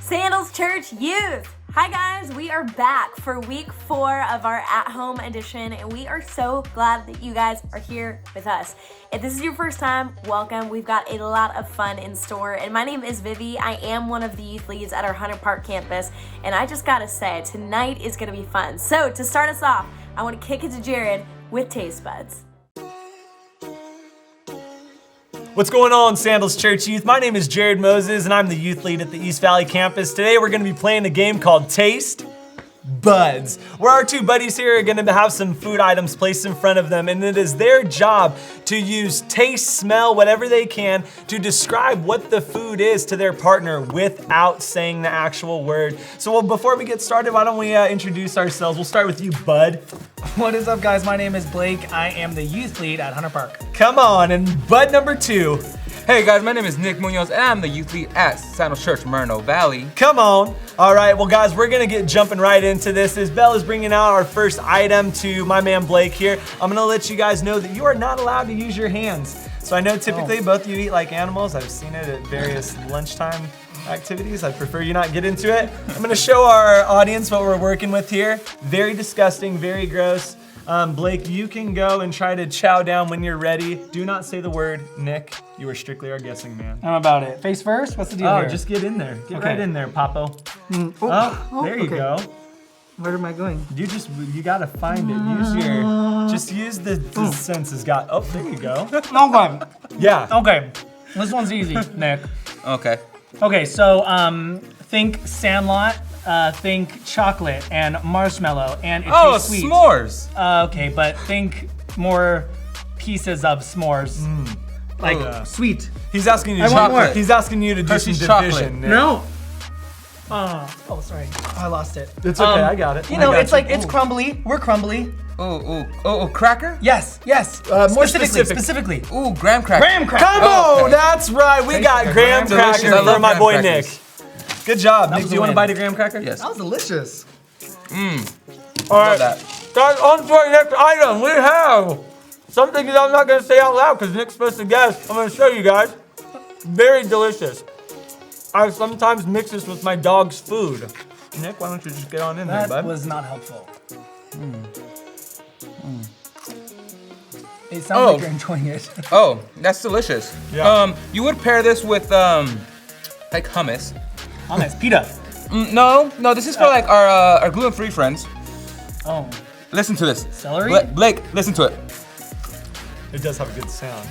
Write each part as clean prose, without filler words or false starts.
Sandals Church Youth. Hi guys, we are back for week 4 of our at-home edition, and we are so glad that you guys are here with us. If this is your first time, welcome. We've got a lot of fun in store, and my name is Vivi. I am one of the youth leads at our Hunter Park campus, and I just gotta say, tonight is gonna be fun. So to start us off, I wanna kick it to Jared with Taste Buds. What's going on, Sandals Church Youth? My name is Jared Moses, and I'm the youth lead at the East Valley campus. Today, we're gonna be playing a game called Taste Buds, where our two buddies here are gonna have some food items placed in front of them, and it is their job to use taste, smell, whatever they can to describe what the food is to their partner without saying the actual word. So before we get started, why don't we introduce ourselves? We'll start with you, Bud. What is up, guys? My name is Blake. I am the youth lead at Hunter Park. Come on, and Bud number 2. Hey guys, my name is Nick Munoz and I'm the youth lead at Sandals Church Moreno Valley. Come on. All right, well guys, we're gonna get jumping right into this. As Belle is bringing out our first item to my man Blake here, I'm gonna let you guys know that you are not allowed to use your hands. So I know typically both of you eat like animals. I've seen it at various lunchtime activities. I prefer you not get into it. I'm gonna show our audience what we're working with here. Very disgusting, very gross. Blake, you can go and try to chow down when you're ready. Do not say the word. Nick, you are strictly our guessing man. I'm about it. Face first? What's the deal here? Just get in there. Get Okay. right in there, Papo. There you okay. go. Where am I going? You gotta find it. Just use the senses. There you go. Okay. Yeah. Okay. This one's easy, Nick. Okay. Okay, so think Sandlot, think chocolate and marshmallow, and it tastes sweet. S'mores. Okay, but think more pieces of s'mores. Like sweet. He's asking you. I want more. He's asking you to do Hershey's some chocolate. division. Nick. No. Oh, sorry. I lost it. It's okay. I got it. You know, I got it's like, it's crumbly. We're crumbly. Cracker? Yes. More specific. Specifically. Ooh, graham cracker. Graham cracker. Come on, that's right. We got graham crackers delicious. I love for my graham boy crackers. Nick. Good job, Nick. was Do you a want to win. bite a graham cracker? Yes. That was delicious. All right. Love that. Guys, on to our next item. We have something that I'm not going to say out loud because Nick's supposed to guess. I'm going to show you guys. Very delicious. I sometimes mix this with my dog's food. Nick, why don't you just get on in there, That bud? was not helpful. It sounds like you're enjoying it. Oh, that's delicious. Yeah. You would pair this with like hummus. Hummus, pita. No, this is for like our gluten-free friends. Oh, Listen to this. Celery? Blake, listen to it. It does have a good sound.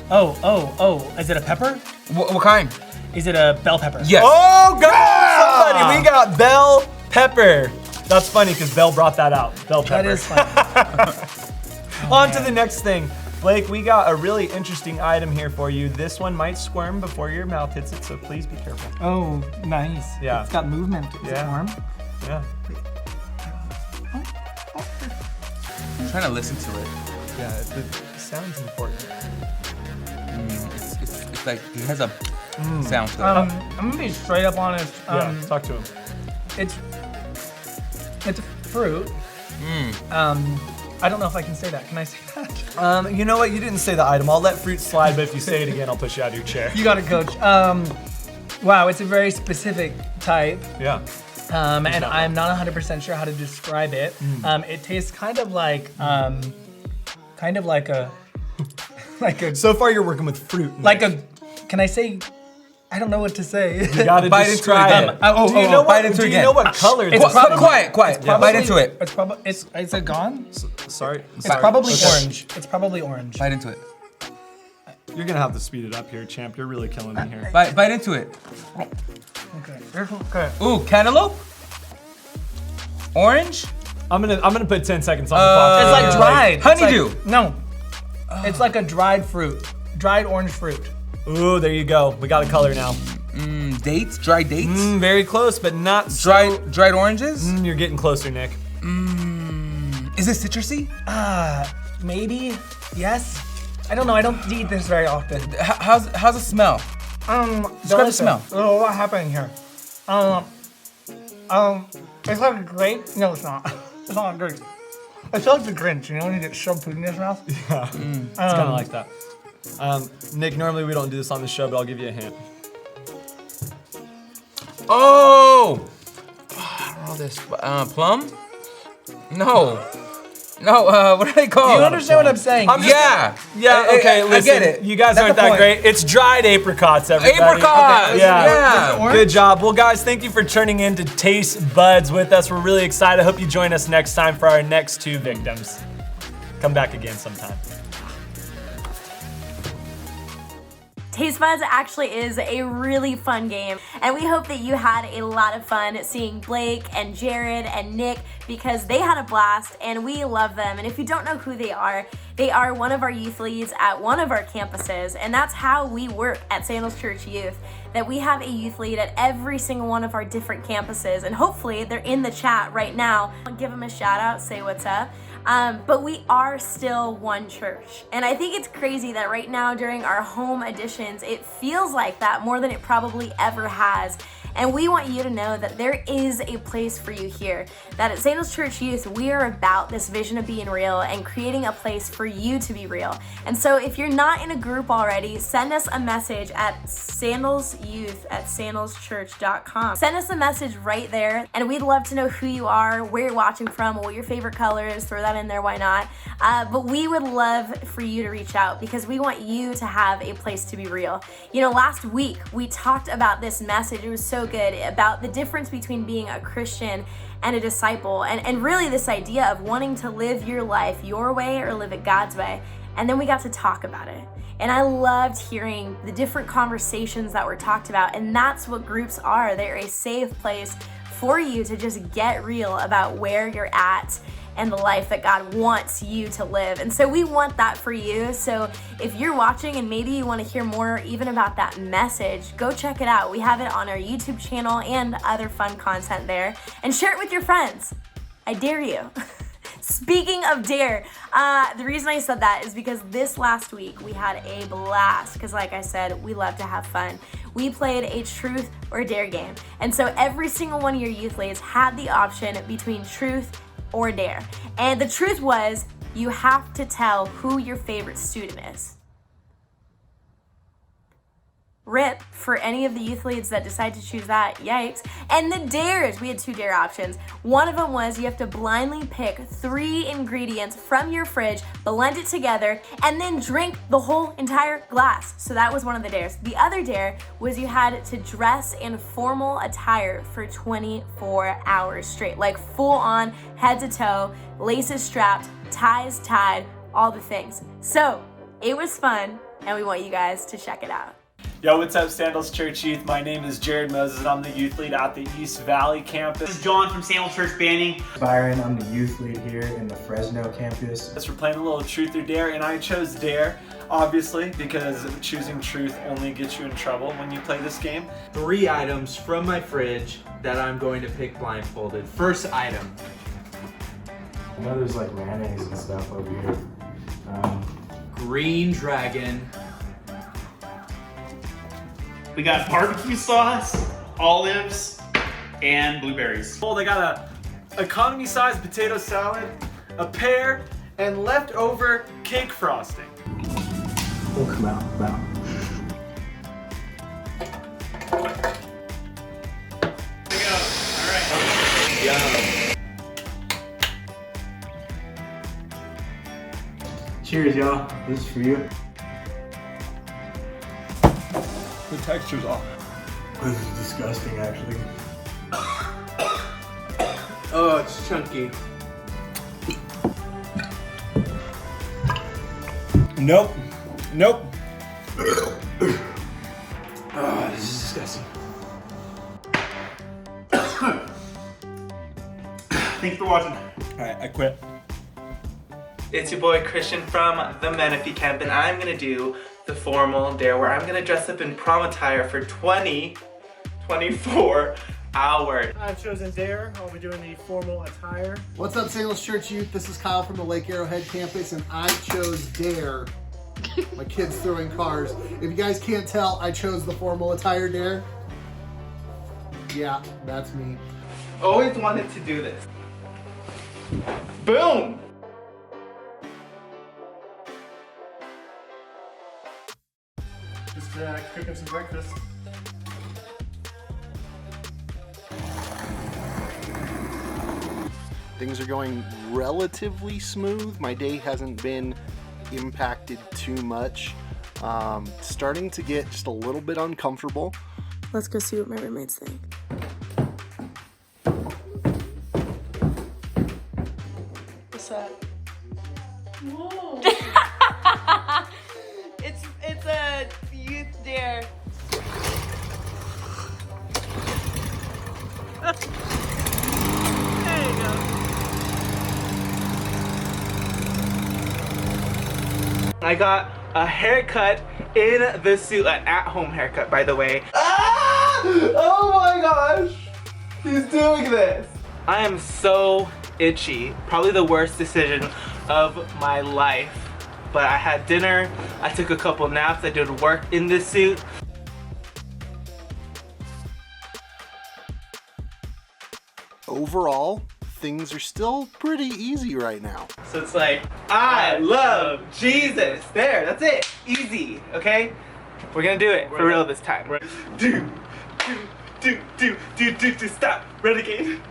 oh. Is it a pepper? What kind? Is it a bell pepper? Yes. Oh, God, somebody. We got bell pepper. That's funny because Belle brought that out. Bell pepper. That is funny. On to the next thing. Blake, we got a really interesting item here for you. This one might squirm before your mouth hits it, so please be careful. Oh, nice. Yeah. It's got movement. Is it warm? Yeah. I'm trying to listen to it. Yeah, the sound's important. It's like it has a sound to it. I'm gonna be straight up honest. Yeah, talk to him. It's fruit. I don't know if I can say that. Can I say that? You know what? You didn't say the item. I'll let fruit slide, but if you say it again, I'll push you out of your chair. You got it, coach. Wow, it's a very specific type. Yeah. And I'm not 100% sure how to describe it. It tastes kind of like a, So far, you're working with fruit. can I say, I don't know what to say. You gotta Bite into it describe again. it. Do you know bite what? into Do it you again. know what color It's this probably- Quiet. Bite into it. It's probably, is it gone? Sorry. It's probably orange. It's probably orange. Bite into it. You're gonna have to speed it up here, champ. You're really killing me here. Bite into it. Okay. Ooh, cantaloupe. Orange. I'm gonna put 10 seconds on the clock. It's like dried. honeydew. It's like, no. It's like a dried fruit. Dried orange fruit. Ooh, there you go. We got a color now. Dates. Dried dates. Very close, but not so. Dried oranges. You're getting closer, Nick. Is it citrusy? Maybe. Yes. I don't know. I don't eat this very often. How's it smell? Describe the smell. Oh, what happened here? It's like a grape. No, it's not. It's not a grape. It's like the Grinch. You know when you get shoved food in your mouth? Yeah. It's kind of like that. Nick, normally we don't do this on the show, but I'll give you a hint. Oh! I don't know this. Plum? No. No, what are they called? Do you understand what I'm saying? Yeah. Okay, I listen, get it. you guys That's aren't the that point. great. It's dried apricots, everybody. Apricots! Yeah. Good job. Well, guys, thank you for turning in to Taste Buds with us. We're really excited. I hope you join us next time for our next 2 victims. Come back again sometime. Taste Buds actually is a really fun game, and we hope that you had a lot of fun seeing Blake and Jared and Nick, because they had a blast and we love them. And if you don't know who they are one of our youth leads at one of our campuses, and that's how we work at Sandals Church Youth, that we have a youth lead at every single one of our different campuses, and hopefully they're in the chat right now. I'll give them a shout out, say what's up. But we are still one church. And I think it's crazy that right now during our home editions, it feels like that more than it probably ever has. And we want you to know that there is a place for you here. That at Sandals Church Youth, we are about this vision of being real and creating a place for you to be real. And so if you're not in a group already, send us a message at sandalsyouth@sandalschurch.com. Send us a message right there, and we'd love to know who you are, where you're watching from, what your favorite color is. Throw that in there, why not? But we would love for you to reach out, because we want you to have a place to be real. You know, last week we talked about this message. It was so good, about the difference between being a Christian and a disciple, and really this idea of wanting to live your life your way or live it God's way. And then we got to talk about it. And I loved hearing the different conversations that were talked about. And that's what groups are. They're a safe place for you to just get real about where you're at and the life that God wants you to live. And so we want that for you. So if you're watching and maybe you want to hear more even about that message, go check it out. We have it on our YouTube channel and other fun content there. And share it with your friends. I dare you. Speaking of dare, the reason I said that is because this last week we had a blast, because like I said, we love to have fun. We played a truth or dare game. And so every single one of your youth leads had the option between truth or dare. And the truth was, you have to tell who your favorite student is. RIP for any of the youth leads that decide to choose that, yikes. And the dares, we had 2 dare options. One of them was you have to blindly pick 3 ingredients from your fridge, blend it together, and then drink the whole entire glass. So that was one of the dares. The other dare was you had to dress in formal attire for 24 hours straight, like full on, head to toe, laces strapped, ties tied, all the things. So it was fun, and we want you guys to check it out. Yo, what's up, Sandals Church Youth? My name is Jared Moses, and I'm the youth lead at the East Valley campus. This is John from Sandals Church Banning. Byron, I'm the youth lead here in the Fresno campus. We're playing a little truth or dare, and I chose dare, obviously, because choosing truth only gets you in trouble when you play this game. 3 items from my fridge that I'm going to pick blindfolded. First item. I know there's like mayonnaise and stuff over here. Green Dragon. We got barbecue sauce, olives, and blueberries. Oh, they got a economy-sized potato salad, a pear, and leftover cake frosting. Oh, come out. There we go. All right. Cheers, y'all. This is for you. The texture's off. This is disgusting, actually. Oh, it's chunky. Nope. Oh, this is disgusting. Thanks for watching. All right, I quit. It's your boy Christian from the Menifee Camp, and I'm gonna do the formal dare where I'm gonna dress up in prom attire for 24 hours. I've chosen dare. I'll be doing the formal attire. What's up, Sandals Church Youth? This is Kyle from the Lake Arrowhead campus, and I chose dare. My kids throwing cars. If you guys can't tell, I chose the formal attire dare. Yeah, that's me. Always wanted to do this. Boom! Just cooking some breakfast. Things are going relatively smooth. My day hasn't been impacted too much. Starting to get just a little bit uncomfortable. Let's go see what my roommates think. What's up? Whoa. it's a youth dare. There you go. I got a haircut in the suit, an at-home haircut, by the way. Ah! Oh my gosh! He's doing this! I am so itchy. Probably the worst decision of my life. But I had dinner, I took a couple naps, I did work in this suit. Overall, things are still pretty easy right now. So it's like, I love Jesus. There, that's it. Easy, okay? We're gonna do it for real this time. Do, stop. Renegade,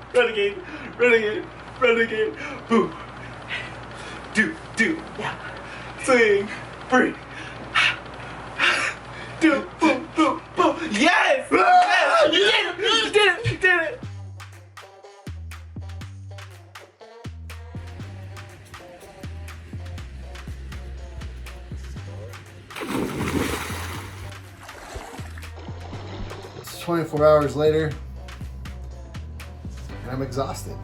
boo. Do, yeah. Swing, breathe. Do, boom, boom, boom. Yes! Yes! You did it! It's 24 hours later, and I'm exhausted.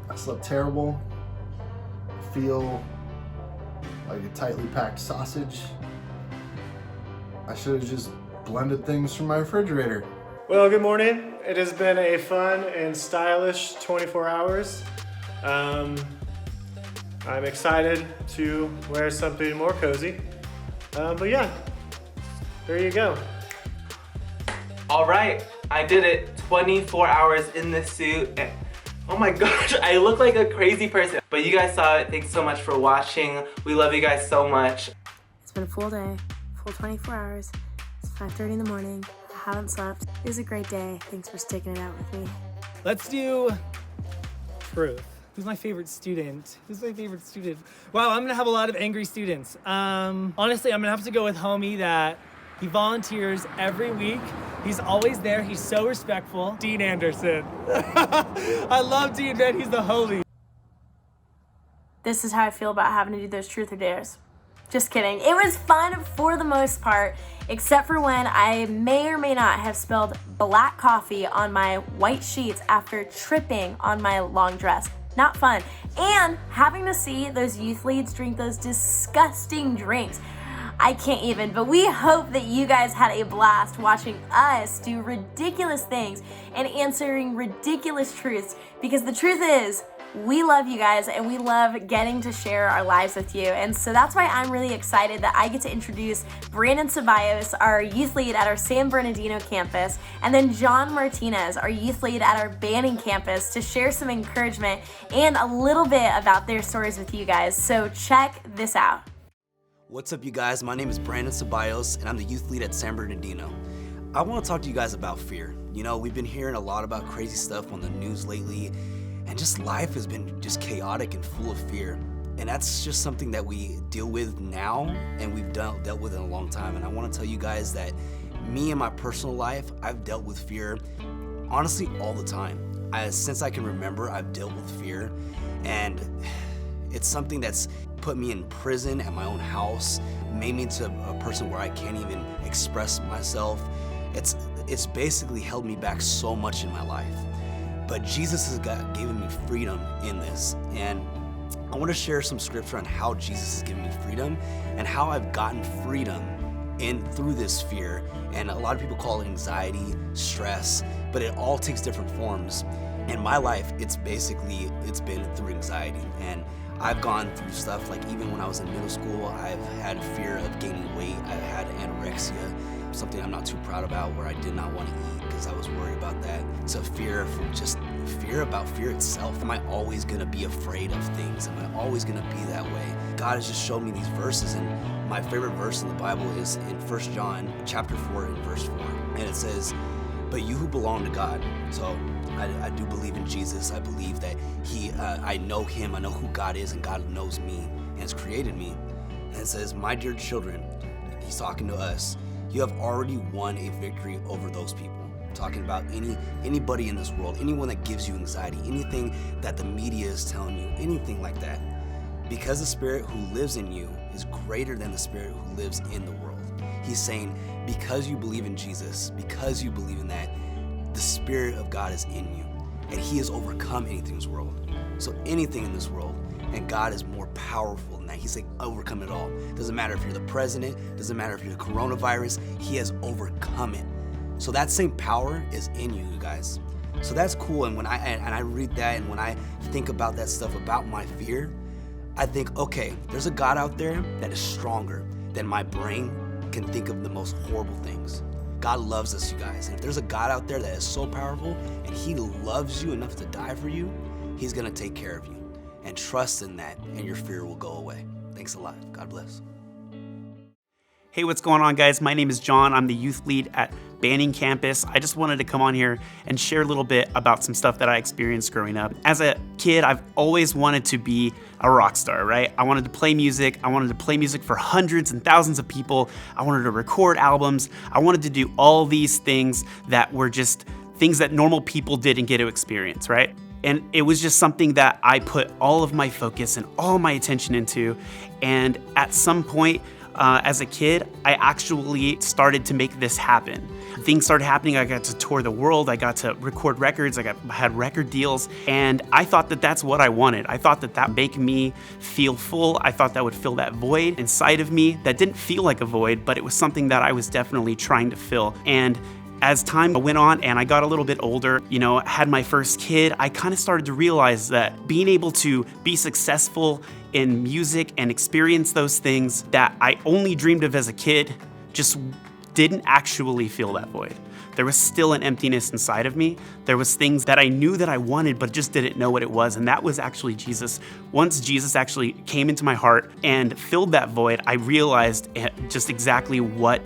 I slept terrible. I feel like a tightly packed sausage. I should have just blended things from my refrigerator. Well, good morning. It has been a fun and stylish 24 hours. I'm excited to wear something more cozy. But yeah, there you go. All right, I did it. 24 hours in this suit. And oh my gosh, I look like a crazy person. But you guys saw it. Thanks so much for watching. We love you guys so much. It's been a full day, full 24 hours. It's 5:30 in the morning. I haven't slept. It was a great day. Thanks for sticking it out with me. Let's do truth. Who's my favorite student? Wow, I'm gonna have a lot of angry students. Honestly, I'm gonna have to go with homie that he volunteers every week. He's always there. He's so respectful. Dean Anderson. I love Dean, man. He's the holy. This is how I feel about having to do those truth or dares. Just kidding. It was fun for the most part, except for when I may or may not have spilled black coffee on my white sheets after tripping on my long dress. Not fun. And having to see those youth leads drink those disgusting drinks. I can't even, but we hope that you guys had a blast watching us do ridiculous things and answering ridiculous truths, because the truth is, we love you guys and we love getting to share our lives with you. And so that's why I'm really excited that I get to introduce Brandon CEBALLOS, our youth lead at our San Bernardino campus, and then John Martinez, our youth lead at our Banning campus, to share some encouragement and a little bit about their stories with you guys. So check this out. What's up, you guys? My name is Brandon CEBALLOS, and I'm the youth lead at San Bernardino. I want to talk to you guys about fear. You know, we've been hearing a lot about crazy stuff on the news lately, and just life has been just chaotic and full of fear. And that's just something that we deal with now, and we've dealt with in a long time. And I want to tell you guys that me in my personal life, I've dealt with fear, honestly, all the time. Since I can remember, I've dealt with fear, and it's something that's put me in prison at my own house, made me into a person where I can't even express myself. It's basically held me back so much in my life. But Jesus has given me freedom in this, and I want to share some scripture on how Jesus has given me freedom and how I've gotten freedom through this fear. And a lot of people call it anxiety, stress, but it all takes different forms. In my life, it's been through anxiety, and I've gone through stuff like, even when I was in middle school, I've had fear of gaining weight. I've had anorexia, something I'm not too proud about, where I did not want to eat because I was worried about that. So fear about fear itself. Am I always gonna be afraid of things? Am I always gonna be that way? God has just shown me these verses, and my favorite verse in the Bible is in 1 John chapter 4 and verse 4. And it says, "But you who belong to God," so I do believe in Jesus. I believe that I know him, I know who God is, and God knows me and has created me. And it says, my dear children, he's talking to us, you have already won a victory over those people. Talking about anybody in this world, anyone that gives you anxiety, anything that the media is telling you, anything like that. Because the Spirit who lives in you is greater than the Spirit who lives in the world. He's saying, because you believe in Jesus, because you believe in that, the Spirit of God is in you. And he has overcome anything in this world. So anything in this world, and God is more powerful than that. He's like, overcome it all. Doesn't matter if you're the president, doesn't matter if you're the coronavirus, he has overcome it. So that same power is in you guys. So that's cool. And when I read that, and when I think about that stuff about my fear, I think, okay, there's a God out there that is stronger than my brain can think of the most horrible things. God loves us, you guys. And if there's a God out there that is so powerful and he loves you enough to die for you, he's gonna take care of you. And trust in that, and your fear will go away. Thanks a lot. God bless. Hey, what's going on, guys? My name is John. I'm the youth lead at Banning Campus. I just wanted to come on here and share a little bit about some stuff that I experienced growing up. As a kid, I've always wanted to be a rock star, right? I wanted to play music. I wanted to play music for hundreds and thousands of people. I wanted to record albums. I wanted to do all these things that were just things that normal people didn't get to experience, right? And it was just something that I put all of my focus and all my attention into. And at some point, as a kid, I actually started to make this happen. Things started happening. I got to tour the world. I got to record records. I had record deals. And I thought that that's what I wanted. I thought that that would make me feel full. I thought that would fill that void inside of me that didn't feel like a void, but it was something that I was definitely trying to fill. And as time went on and I got a little bit older, had my first kid, I kind of started to realize that being able to be successful in music and experience those things that I only dreamed of as a kid just didn't actually fill that void. There was still an emptiness inside of me. There was things that I knew that I wanted, but just didn't know what it was. And that was actually Jesus. Once Jesus actually came into my heart and filled that void, I realized just exactly what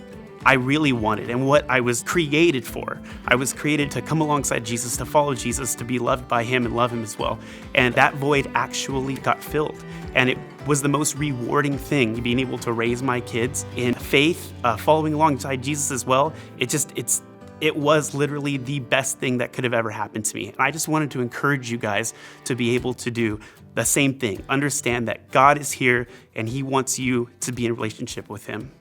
I really wanted and what I was created for. I was created to come alongside Jesus, to follow Jesus, to be loved by him and love him as well. And that void actually got filled. And it was the most rewarding thing, being able to raise my kids in faith, following alongside Jesus as well. It was literally the best thing that could have ever happened to me. And I just wanted to encourage you guys to be able to do the same thing. Understand that God is here and he wants you to be in relationship with him.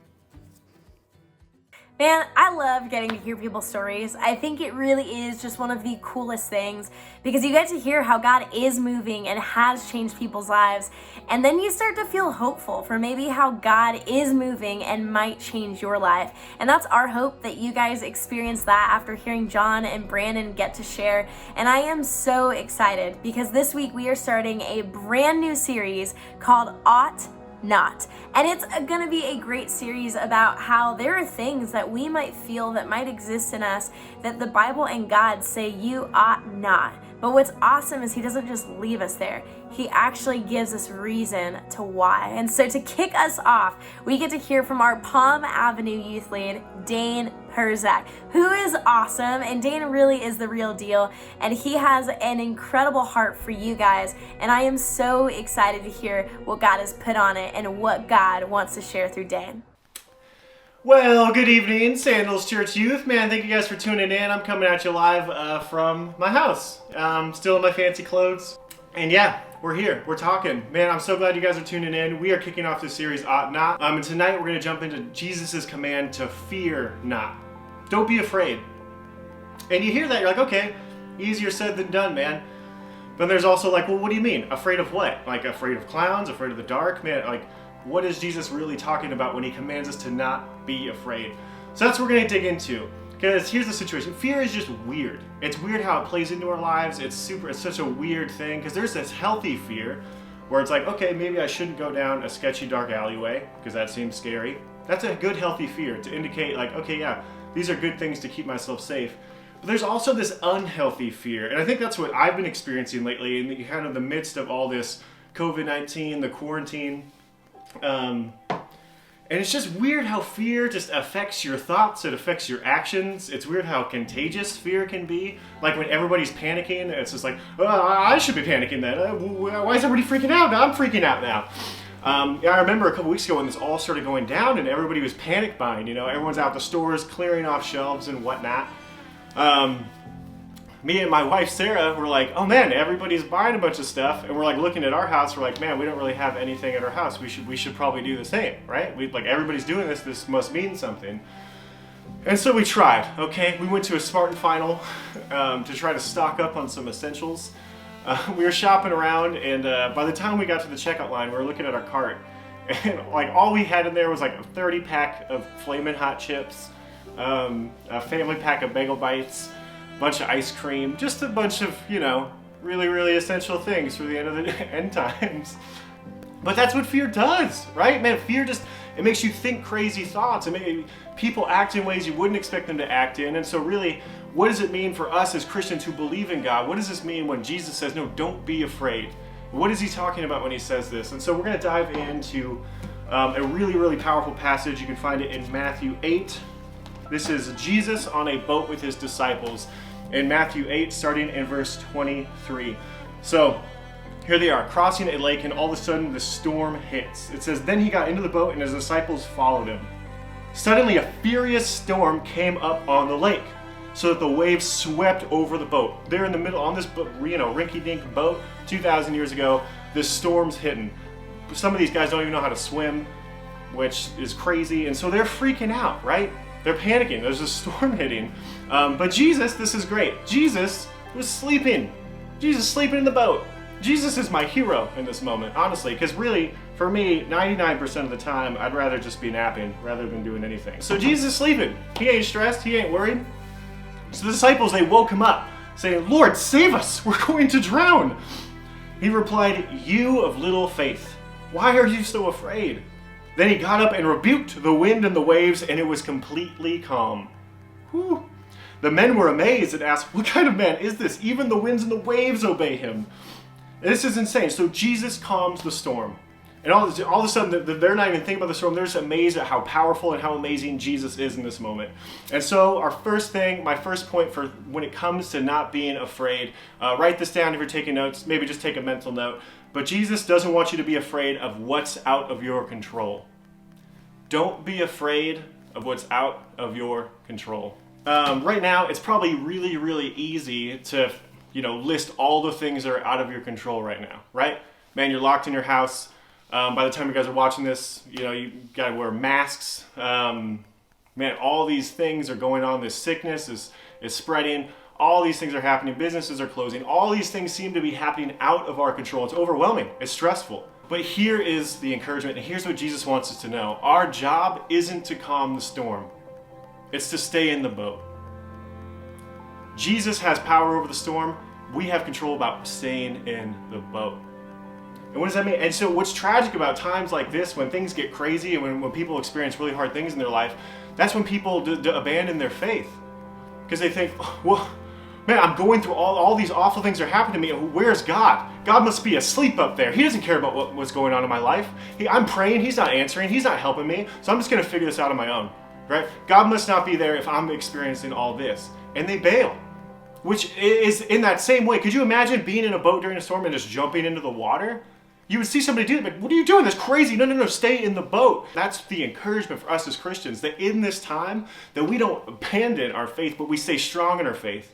Man, I love getting to hear people's stories. I think it really is just one of the coolest things because you get to hear how God is moving and has changed people's lives. And then you start to feel hopeful for maybe how God is moving and might change your life. And that's our hope, that you guys experience that after hearing John and Brandon get to share. And I am so excited because this week we are starting a brand new series called Ought Not. And it's gonna be a great series about how there are things that we might feel that might exist in us that the Bible and God say you ought not. But what's awesome is he doesn't just leave us there. He actually gives us reason to why. And so to kick us off, we get to hear from our Palm Avenue youth lead, Dane Perzak, who is awesome. And Dane really is the real deal. And he has an incredible heart for you guys. And I am so excited to hear what God has put on it and what God wants to share through Dane. Well, good evening, Sandals Church Youth. Man, thank you guys for tuning in. I'm coming at you live from my house. Still in my fancy clothes. And yeah, we're here. We're talking. Man, I'm so glad you guys are tuning in. We are kicking off this series, Ought Not. And tonight we're going to jump into Jesus' command to fear not. Don't be afraid. And you hear that, you're like, okay, easier said than done, man. But there's also like, well, what do you mean? Afraid of what? Like afraid of clowns? Afraid of the dark? Man, like, what is Jesus really talking about when he commands us to not be afraid? So that's what we're going to dig into. Because here's the situation. Fear is just weird. It's weird how it plays into our lives. It's such a weird thing. Because there's this healthy fear where it's like, okay, maybe I shouldn't go down a sketchy dark alleyway because that seems scary. That's a good healthy fear to indicate like, okay, yeah, these are good things to keep myself safe. But there's also this unhealthy fear. And I think that's what I've been experiencing lately in the kind of the midst of all this COVID-19, the quarantine. And And it's just weird how fear just affects your thoughts, it affects your actions. It's weird how contagious fear can be. Like when everybody's panicking, it's just like, oh, I should be panicking then. Why is everybody freaking out? I'm freaking out now. I remember a couple weeks ago when this all started going down and everybody was panic buying, you know, everyone's out the stores clearing off shelves and whatnot. Me and my wife Sarah were like, oh man, everybody's buying a bunch of stuff, and we're like looking at our house, we're like, man, we don't really have anything at our house. We should probably do the same, right? Like everybody's doing this, this must mean something. And so we tried, okay? We went to a Smart & Final to try to stock up on some essentials. We were shopping around, and by the time we got to the checkout line, we were looking at our cart, and like all we had in there was like a 30-pack of Flamin' Hot chips, a family pack of Bagel Bites, bunch of ice cream, just a bunch of, you know, really, really essential things for the end of the end times. But that's what fear does, right? Man, fear just, it makes you think crazy thoughts. It makes people act in ways you wouldn't expect them to act in. And so really, what does it mean for us as Christians who believe in God? What does this mean when Jesus says, no, don't be afraid? What is he talking about when he says this? And so we're going to dive into a really, really powerful passage. You can find it in Matthew 8. This is Jesus on a boat with his disciples in Matthew 8, starting in verse 23. So here they are, crossing a lake, and all of a sudden the storm hits. It says, then he got into the boat and his disciples followed him. Suddenly a furious storm came up on the lake, so that the waves swept over the boat. They're in the middle, on this, you know, rinky-dink boat, 2,000 years ago, this storm's hitting. Some of these guys don't even know how to swim, which is crazy, and so they're freaking out, right? They're panicking, there's a storm hitting. But Jesus, this is great. Jesus was sleeping. Jesus sleeping in the boat. Jesus is my hero in this moment, honestly, because really, for me, 99% of the time, I'd rather just be napping rather than doing anything. So Jesus is sleeping. He ain't stressed, he ain't worried. So the disciples, they woke him up, saying, Lord, save us, we're going to drown. He replied, you of little faith, why are you so afraid? Then he got up and rebuked the wind and the waves, and it was completely calm. Whew. The men were amazed and asked, what kind of man is this? Even the winds and the waves obey him. And this is insane. So Jesus calms the storm. And all of a sudden, they're not even thinking about the storm. They're just amazed at how powerful and how amazing Jesus is in this moment. And so our first thing, my first point for when it comes to not being afraid, write this down if you're taking notes. Maybe just take a mental note. But Jesus doesn't want you to be afraid of what's out of your control. Don't be afraid of what's out of your control. Right now, it's probably really, really easy to, list all the things that are out of your control right now, right? Man, you're locked in your house. By the time you guys are watching this, you gotta wear masks. Man, all these things are going on. This sickness is spreading. All these things are happening. Businesses are closing. All these things seem to be happening out of our control. It's overwhelming. It's stressful. But here is the encouragement, and here's what Jesus wants us to know. Our job isn't to calm the storm. It's to stay in the boat. Jesus has power over the storm. We have control about staying in the boat. And what does that mean? And so what's tragic about times like this, when things get crazy and when people experience really hard things in their life, that's when people abandon their faith. Because they think, well, man, I'm going through all these awful things are happening to me. Where's God? God must be asleep up there. He doesn't care about what's going on in my life. I'm praying, he's not answering, he's not helping me. So I'm just gonna figure this out on my own, right? God must not be there if I'm experiencing all this. And they bail, which is in that same way. Could you imagine being in a boat during a storm and just jumping into the water? You would see somebody do it, but what are you doing? That's crazy. No, stay in the boat. That's the encouragement for us as Christians, that in this time, that we don't abandon our faith, but we stay strong in our faith,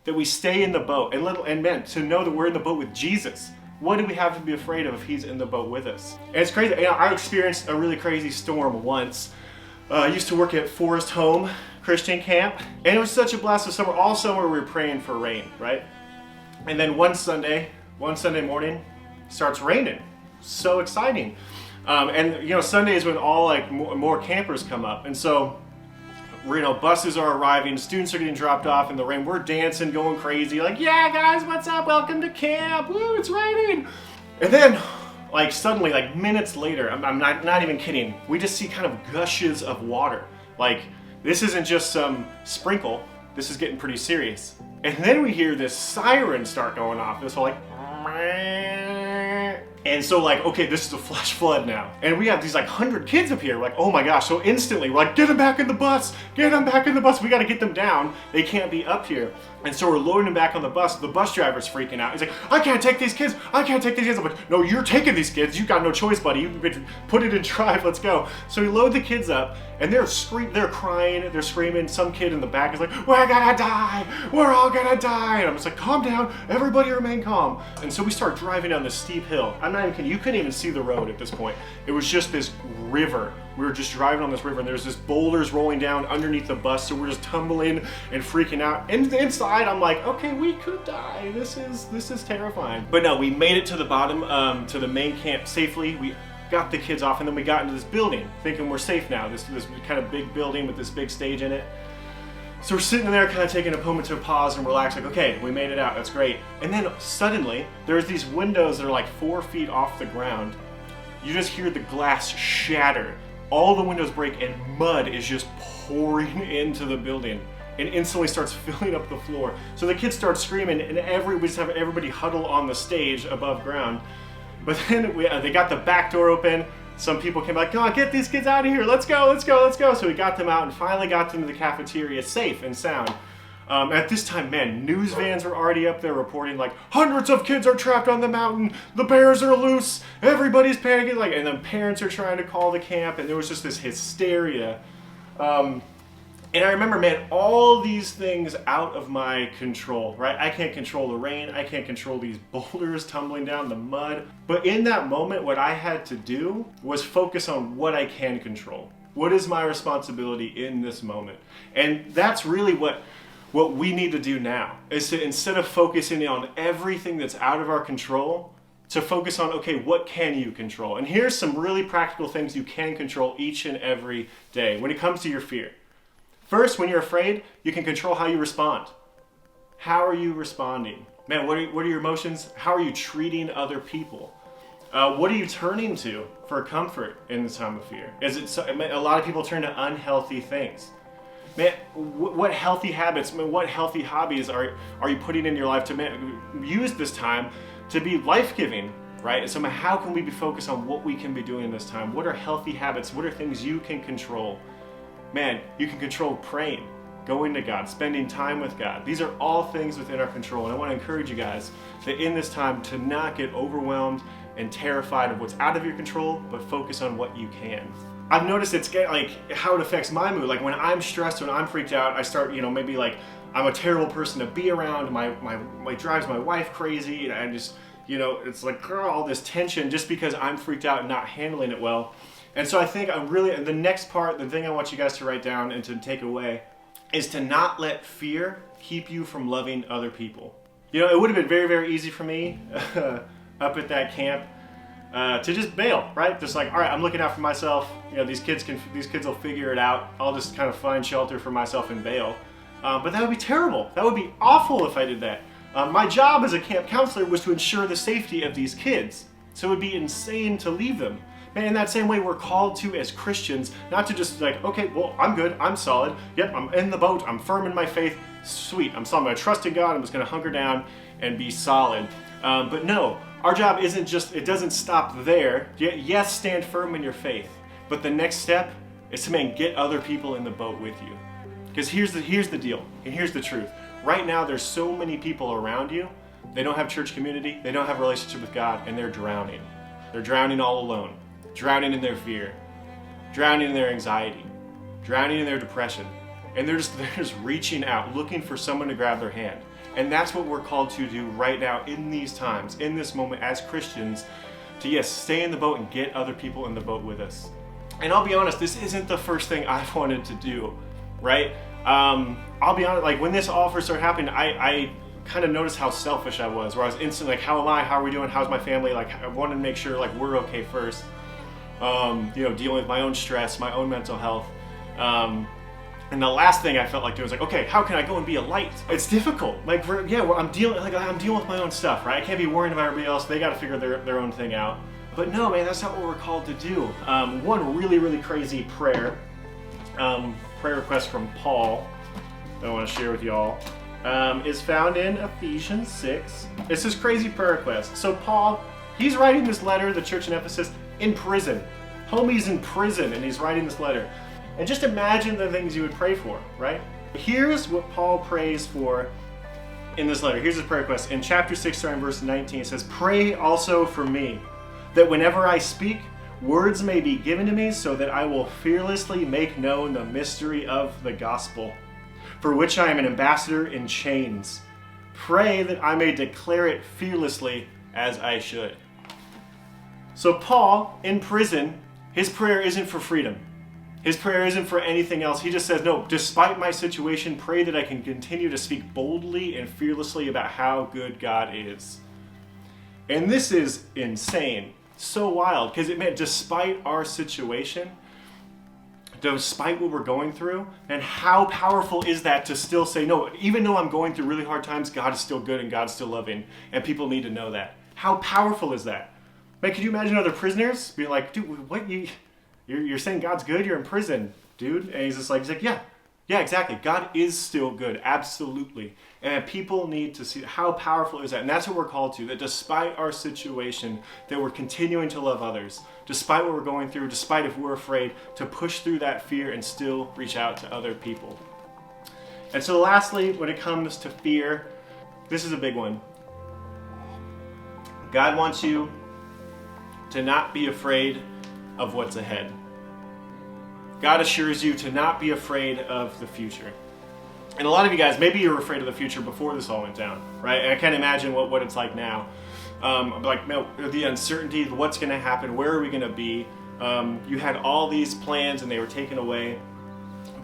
that we stay in the boat. And men, to know that we're in the boat with Jesus. What do we have to be afraid of if he's in the boat with us? And it's crazy. I experienced a really crazy storm once. I used to work at Forest Home Christian Camp, and it was such a blast of summer. All summer we were praying for rain, right? And then one Sunday morning, starts raining. So exciting. And Sunday is when all more campers come up. And so buses are arriving, students are getting dropped off in the rain. We're dancing, going crazy, yeah guys, what's up? Welcome to camp. Woo, it's raining. And then suddenly, minutes later, I'm not even kidding, we just see kind of gushes of water. This isn't just some sprinkle, this is getting pretty serious. And then we hear this siren start going off, this whole And so like, okay, this is a flash flood now. And we have these like 100 kids up here. We're like, oh my gosh. So instantly we're like, get them back in the bus. Get them back in the bus. We got to get them down. They can't be up here. And so we're loading them back on the bus. The bus driver's freaking out. He's like, I can't take these kids. I can't take these kids. I'm like, no, you're taking these kids. You got no choice, buddy. You put it in drive. Let's go. So we load the kids up and they're crying, they're screaming. Some kid in the back is like, we're gonna die. We're all gonna die. And I'm just like, calm down. Everybody remain calm. And so we start driving down this steep hill. I'm not even kidding. You couldn't even see the road at this point. It was just this river. We were just driving on this river and there's this boulders rolling down underneath the bus. So we're just tumbling and freaking out. And inside I'm like, okay, we could die. This is terrifying. But no, we made it to the bottom, to the main camp safely. We got the kids off and then we got into this building thinking we're safe now. This kind of big building with this big stage in it. So we're sitting there kind of taking a moment to pause and relax, like, okay, we made it out, that's great. And then suddenly there's these windows that are like 4 feet off the ground. You just hear the glass shatter. All the windows break and mud is just pouring into the building and instantly starts filling up the floor. So the kids start screaming and we just have everybody huddle on the stage above ground. But then they got the back door open. Some people came like, God, get these kids out of here. Let's go, let's go, let's go. So we got them out and finally got them to the cafeteria safe and sound. At this time, man, news vans were already up there reporting like hundreds of kids are trapped on the mountain. The bears are loose. Everybody's panicking. Like, and then parents are trying to call the camp, and there was just this hysteria. And I remember, man, all these things out of my control, right? I can't control the rain. I can't control these boulders tumbling down, the mud. But in that moment, what I had to do was focus on what I can control. What is my responsibility in this moment? And that's really what we need to do now, is to, instead of focusing on everything that's out of our control, to focus on, okay, what can you control? And here's some really practical things you can control each and every day when it comes to your fear. First, when you're afraid, you can control how you respond. How are you responding? Man, what are your emotions? How are you treating other people? What are you turning to for comfort in the time of fear? A lot of people turn to unhealthy things. Man, what healthy habits, what healthy hobbies are you putting in your life to use this time to be life-giving, right? So how can we be focused on what we can be doing in this time? What are healthy habits? What are things you can control? Man, you can control praying, going to God, spending time with God. These are all things within our control. And I want to encourage you guys that in this time to not get overwhelmed and terrified of what's out of your control, but focus on what you can. I've noticed it's like how it affects my mood. Like when I'm stressed, when I'm freaked out, I start, maybe like I'm a terrible person to be around. My drives my wife crazy, and I just, it's like all this tension just because I'm freaked out and not handling it well. And so I think the next part, the thing I want you guys to write down and to take away is to not let fear keep you from loving other people. It would have been very, very easy for me up at that camp to just bail, right? Just like, all right, I'm looking out for myself. These kids will figure it out. I'll just kind of find shelter for myself and bail. But that would be terrible. That would be awful if I did that. My job as a camp counselor was to ensure the safety of these kids. So it would be insane to leave them. And in that same way, we're called to, as Christians, not to just like, okay, well, I'm good, I'm solid, yep, I'm in the boat, I'm firm in my faith, sweet, I'm going to trust in God, I'm just going to hunker down and be solid. But no, our job isn't just, it doesn't stop there. Yes, stand firm in your faith, but the next step is to, get other people in the boat with you. Because here's the deal, and here's the truth. Right now, there's so many people around you, they don't have church community, they don't have a relationship with God, and they're drowning. They're drowning all alone. Drowning in their fear, drowning in their anxiety, drowning in their depression. And they're just reaching out, looking for someone to grab their hand. And that's what we're called to do right now in these times, in this moment as Christians, to yes, stay in the boat and get other people in the boat with us. And I'll be honest, this isn't the first thing I've wanted to do, right? I'll be honest, like when this all first started happening, I kind of noticed how selfish I was, where I was instantly like, how am I, how are we doing, how's my family? Like I wanted to make sure like we're okay first. Dealing with my own stress, my own mental health. And the last thing I felt like doing was like, okay, how can I go and be a light? It's difficult. I'm dealing with my own stuff, right? I can't be worrying about everybody else. They got to figure their own thing out. But no, man, that's not what we're called to do. One really, really crazy prayer request from Paul that I want to share with y'all is found in Ephesians 6. It's this crazy prayer request. So Paul, He's writing this letter to the church in Ephesus in prison. Homie's in prison and he's writing this letter. And just imagine the things you would pray for, right? Here's what Paul prays for in this letter. Here's his prayer request. In chapter 6, starting verse 19, it says, "Pray also for me, that whenever I speak, words may be given to me, so that I will fearlessly make known the mystery of the gospel, for which I am an ambassador in chains. Pray that I may declare it fearlessly as I should." So Paul, in prison, his prayer isn't for freedom. His prayer isn't for anything else. He just says, no, despite my situation, pray that I can continue to speak boldly and fearlessly about how good God is. And this is insane. So wild, because it meant despite our situation, despite what we're going through, and how powerful is that to still say, no, even though I'm going through really hard times, God is still good and God's still loving, and people need to know that. How powerful is that? Man, could you imagine other prisoners being like, dude, what, you're saying God's good? You're in prison, dude. And he's like, yeah, exactly. God is still good, absolutely. And people need to see how powerful is that. And that's what we're called to, that despite our situation, that we're continuing to love others, despite what we're going through, despite if we're afraid, to push through that fear and still reach out to other people. And so lastly, when it comes to fear, this is a big one. God wants you to not be afraid of what's ahead. God assures you to not be afraid of the future. And a lot of you guys, maybe you were afraid of the future before this all went down, right? And I can't imagine what it's like now. Like, no, the uncertainty, what's going to happen, where are we going to be? You had all these plans and they were taken away.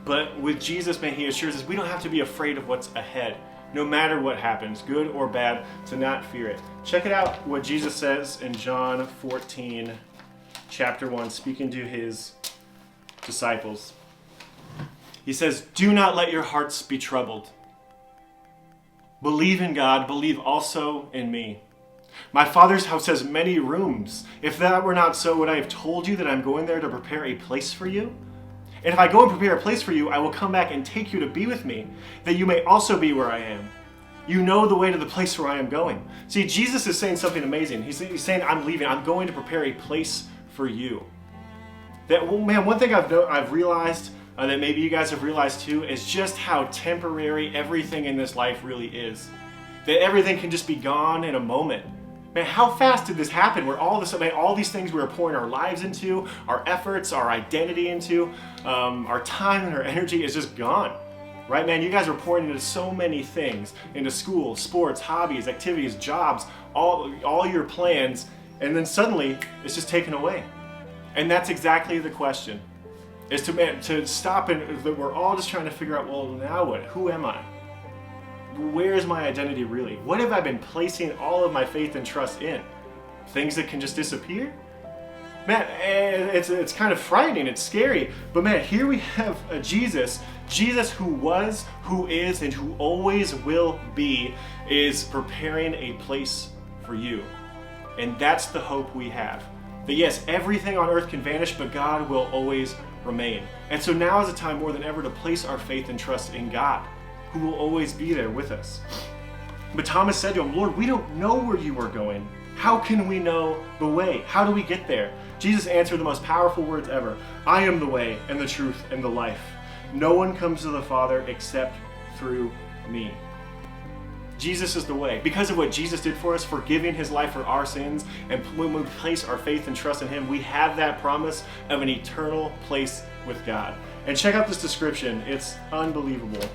But with Jesus, man, he assures us we don't have to be afraid of what's ahead. No matter what happens, good or bad, to not fear it. Check it out what Jesus says in John 14, chapter 1, speaking to his disciples. He says, "Do not let your hearts be troubled. Believe in God, believe also in me. My Father's house has many rooms. If that were not so, would I have told you that I'm going there to prepare a place for you? And if I go and prepare a place for you, I will come back and take you to be with me, that you may also be where I am. You know the way to the place where I am going." See, Jesus is saying something amazing. He's saying, I'm leaving. I'm going to prepare a place for you. That, well, man, one thing I've realized, that maybe you guys have realized too, is just how temporary everything in this life really is. That everything can just be gone in a moment. Man, how fast did this happen? Where all these things we were pouring our lives into, our efforts, our identity into, our time and our energy is just gone. Right, man? You guys are pouring into so many things, into school, sports, hobbies, activities, jobs, all your plans, and then suddenly it's just taken away. And that's exactly the question. Is to stop and that we're all just trying to figure out, well, now what? Who am I? Where is my identity really? What have I been placing all of my faith and trust in? Things that can just disappear? Man, it's kind of frightening, it's scary. But man, here we have a Jesus who was, who is, and who always will be, is preparing a place for you. And that's the hope we have. That yes, everything on earth can vanish, but God will always remain. And so now is a time more than ever to place our faith and trust in God, who will always be there with us. But Thomas said to him, "Lord, we don't know where you are going. How can we know the way? How do we get there?" Jesus answered the most powerful words ever. "I am the way and the truth and the life. No one comes to the Father except through me." Jesus is the way. Because of what Jesus did for us, forgiving his life for our sins, and when we place our faith and trust in him, we have that promise of an eternal place with God. And check out this description. It's unbelievable.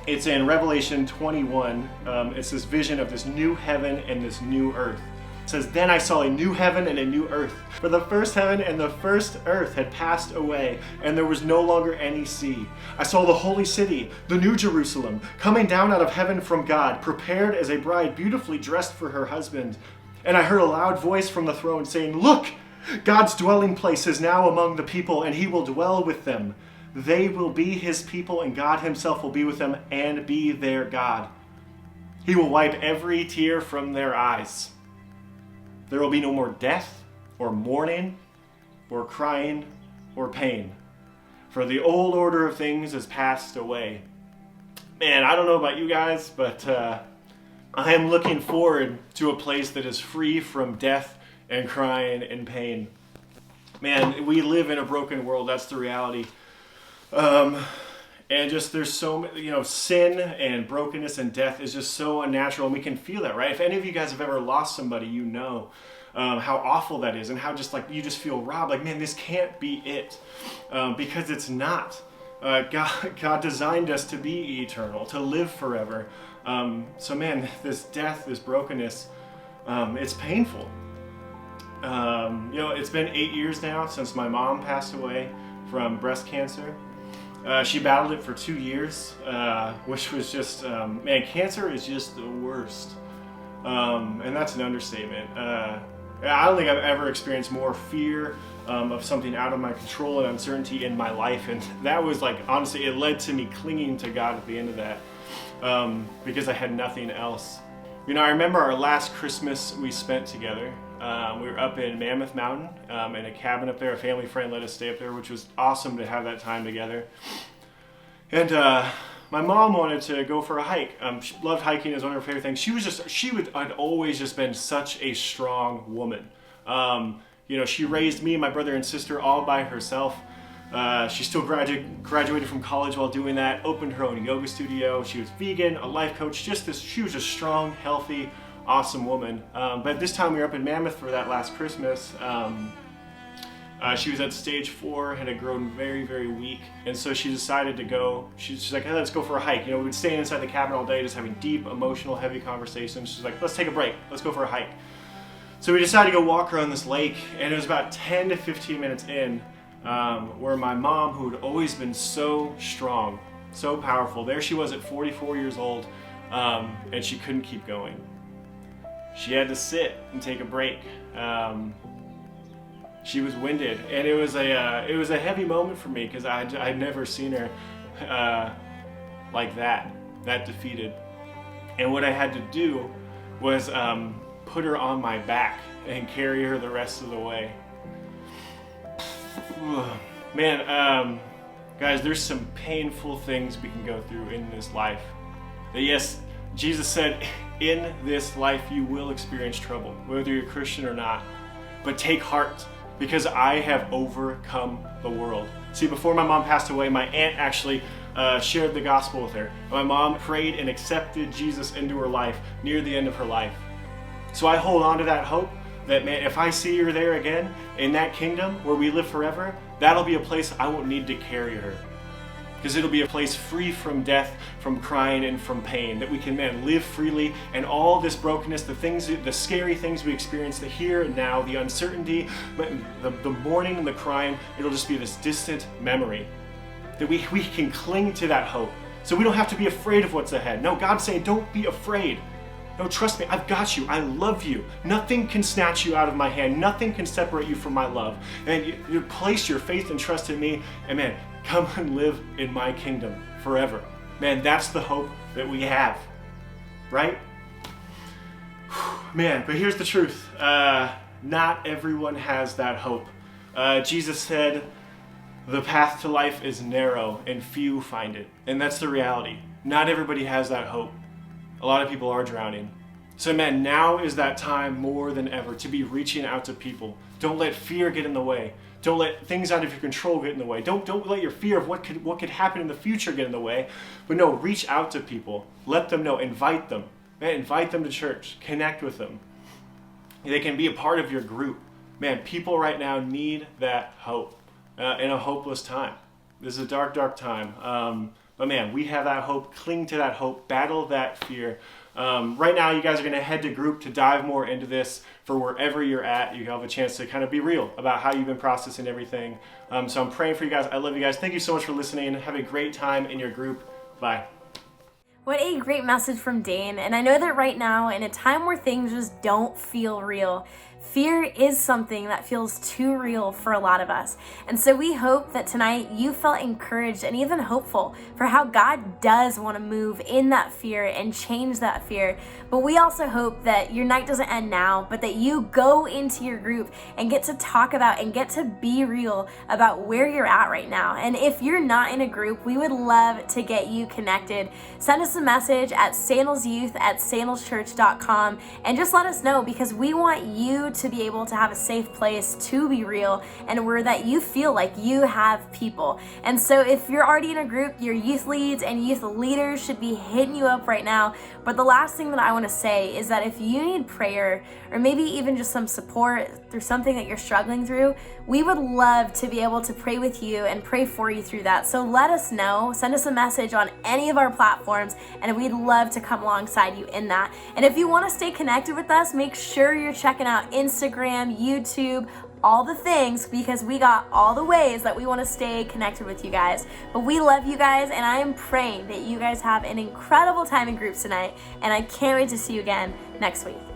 It's in Revelation 21. It's this vision of this new heaven and this new earth. It says, "Then I saw a new heaven and a new earth. For the first heaven and the first earth had passed away, and there was no longer any sea. I saw the holy city, the new Jerusalem, coming down out of heaven from God, prepared as a bride beautifully dressed for her husband. And I heard a loud voice from the throne saying, 'Look, God's dwelling place is now among the people, and he will dwell with them. They will be his people, and God himself will be with them and be their God. He will wipe every tear from their eyes. There will be no more death, or mourning, or crying, or pain. For the old order of things has passed away.'" Man, I don't know about you guys, but I am looking forward to a place that is free from death and crying and pain. Man, we live in a broken world. That's the reality. And just there's so many, sin and brokenness and death is just so unnatural, and we can feel that, right? If any of you guys have ever lost somebody, you know how awful that is, and how just like you just feel robbed. Like, man, this can't be it, because it's not. God designed us to be eternal, to live forever. So man, this death, this brokenness, it's painful. It's been 8 years now since my mom passed away from breast cancer. She battled it for 2 years, which was just, man, cancer is just the worst. And that's an understatement. I don't think I've ever experienced more fear of something out of my control and uncertainty in my life. And that was like, honestly, it led to me clinging to God at the end of that, because I had nothing else. I remember our last Christmas we spent together. We were up in Mammoth Mountain in a cabin up there. A family friend let us stay up there, which was awesome to have that time together. And my mom wanted to go for a hike. She loved hiking. It was one of her favorite things. I'd always just been such a strong woman. She raised me and my brother and sister all by herself. She still graduated from college while doing that, opened her own yoga studio. She was vegan, a life coach, she was a strong, healthy, awesome woman. But this time we were up in Mammoth for that last Christmas. She was at stage 4 and had grown very, very weak. And so she decided to go. She's like, hey, let's go for a hike. We'd stay inside the cabin all day just having deep, emotional, heavy conversations. She's like, let's take a break. Let's go for a hike. So we decided to go walk around this lake, and it was about 10 to 15 minutes in, where my mom, who had always been so strong, so powerful, there she was at 44 years old, and she couldn't keep going. She had to sit and take a break. She was winded, and it was a heavy moment for me because I'd never seen her like that defeated. And what I had to do was put her on my back and carry her the rest of the way. Man, guys, there's some painful things we can go through in this life. Yes, Jesus said, in this life you will experience trouble, whether you're a Christian or not. But take heart, because I have overcome the world. See, before my mom passed away, my aunt actually shared the gospel with her. My mom prayed and accepted Jesus into her life near the end of her life. So I hold on to that hope that, man, if I see her there again in that kingdom where we live forever, that'll be a place I won't need to carry her. Because it'll be a place free from death, from crying, and from pain, that we can, man, live freely, and all this brokenness, the scary things we experience, the here and now, the uncertainty, the mourning and the crying, it'll just be this distant memory. That we can cling to that hope. So we don't have to be afraid of what's ahead. No, God's saying, don't be afraid. No, trust me, I've got you. I love you. Nothing can snatch you out of my hand. Nothing can separate you from my love. And you place your faith and trust in me, and man, come and live in my kingdom forever. Man, that's the hope that we have, right? Man, but here's the truth. Not everyone has that hope. Jesus said, the path to life is narrow and few find it. And that's the reality. Not everybody has that hope. A lot of people are drowning. So man, now is that time more than ever to be reaching out to people. Don't let fear get in the way. Don't let things out of your control get in the way. Don't let your fear of what could happen in the future get in the way. But no, reach out to people. Let them know. Invite them. Man, invite them to church. Connect with them. They can be a part of your group. Man, people right now need that hope in a hopeless time. This is a dark, dark time. But man, we have that hope. Cling to that hope. Battle that fear. Right now, you guys are going to head to group to dive more into this. For wherever you're at, you have a chance to kind of be real about how you've been processing everything. So I'm praying for you guys. I love you guys. Thank you so much for listening. Have a great time in your group. Bye. What a great message from Dane. And I know that right now, in a time where things just don't feel real, fear is something that feels too real for a lot of us. And so we hope that tonight you felt encouraged and even hopeful for how God does want to move in that fear and change that fear. But we also hope that your night doesn't end now, but that you go into your group and get to talk about and get to be real about where you're at right now. And if you're not in a group, we would love to get you connected. Send us a message at sandalsyouth@sandalschurch.com and just let us know, because we want you to be able to have a safe place to be real and where that you feel like you have people. And so if you're already in a group, your youth leads and youth leaders should be hitting you up right now. But the last thing that I want to say is that if you need prayer or maybe even just some support through something that you're struggling through, we would love to be able to pray with you and pray for you through that. So let us know, send us a message on any of our platforms, and we'd love to come alongside you in that. And if you want to stay connected with us, make sure you're checking out Instagram, YouTube, all the things, because we got all the ways that we want to stay connected with you guys. But we love you guys, and I am praying that you guys have an incredible time in groups tonight, and I can't wait to see you again next week.